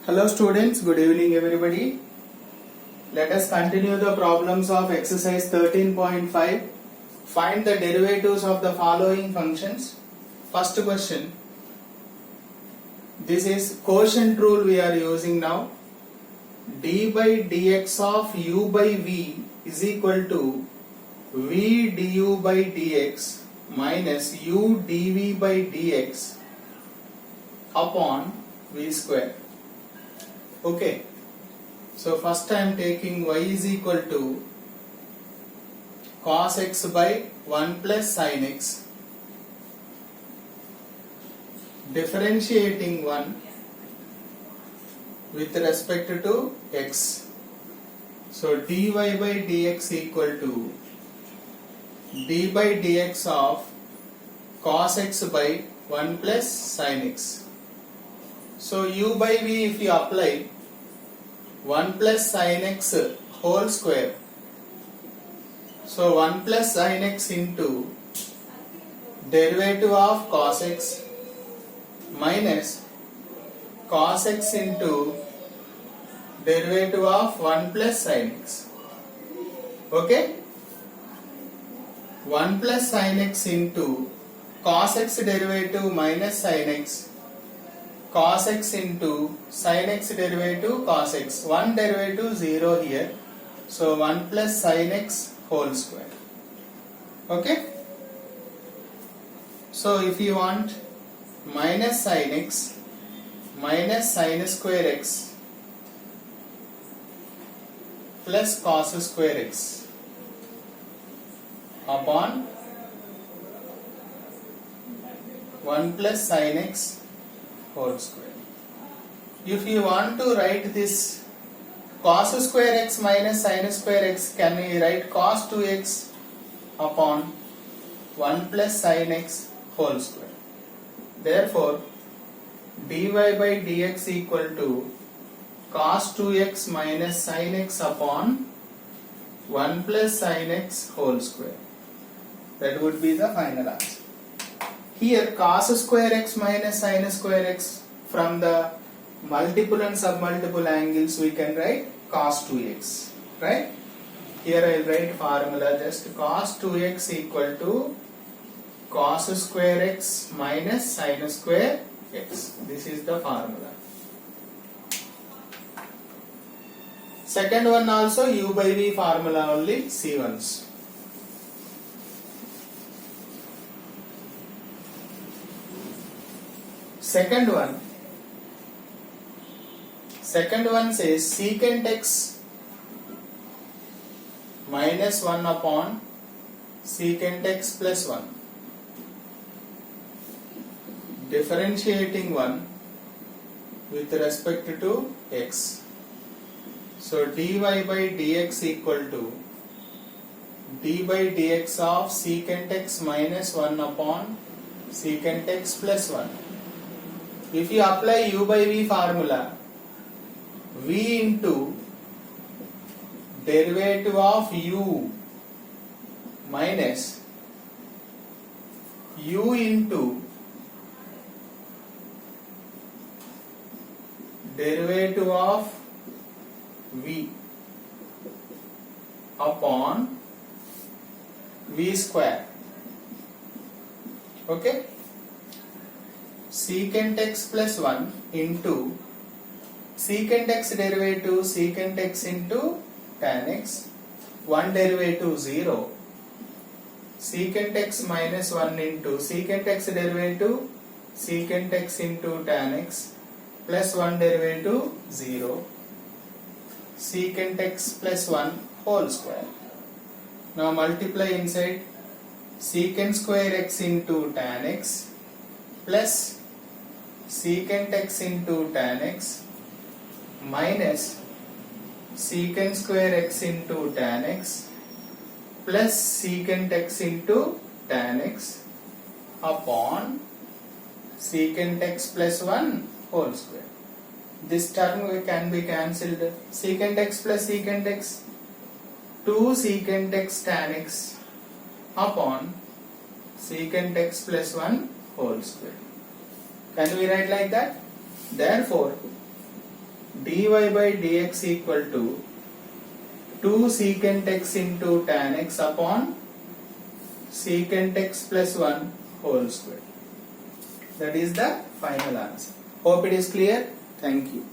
Hello students, good evening everybody. Let us continue the problems of exercise 13.5. Find the derivatives of the following functions. First question. This is quotient rule we are using now. D by dx of u by v is equal to v du by dx minus u dv by dx upon v square. Okay, so first I am taking y is equal to cos x by 1 plus sin x, differentiating 1 with respect to x. So dy by dx equal to d by dx of cos x by 1 plus sin x. So u by v, if you apply 1 plus sin x whole square, so 1 plus sin x into derivative of cos x minus cos x into derivative of 1 plus sin x. Okay, 1 plus sin x into cos x derivative minus sin x, cos x into sin x derivative cos x. One derivative 0 here, so 1 plus sin x whole square. Okay, so if you want minus sin x minus sin square x plus cos square x upon 1 plus sin x whole square. If you want to write this cos square x minus sin square x, can we write cos 2x upon 1 plus sin x whole square. Therefore, dy by dx equal to cos 2x minus sin x upon 1 plus sin x whole square. That would be the final answer. Here cos square x minus sin square x, from the multiple and submultiple angles we can write cos 2x, right? Here I will write formula, just cos 2x equal to cos square x minus sin square x. This is the formula. Second one also u by v formula only, see once. Second one says secant x minus 1 upon secant x plus 1, differentiating 1 with respect to x. So dy by dx equal to d by dx of secant x minus 1 upon secant x plus 1. If you apply u by v formula, v into derivative of u minus u into derivative of v upon v square. Okay, secant x plus 1 into secant x derivative secant x into tan x, one derivative 0, secant x minus 1 into secant x derivative secant x into tan x plus 1 derivative 0, secant x plus 1 whole square. Now multiply inside secant square x into tan x plus secant x into tan x minus secant square x into tan x plus secant x into tan x upon secant x plus 1 whole square. This term can be cancelled. Secant x plus secant x, 2 secant x tan x upon secant x plus 1 whole square. Can we write like that? Therefore, dy by dx equal to 2 secant x into tan x upon secant x plus 1 whole square. That is the final answer. Hope it is clear. Thank you.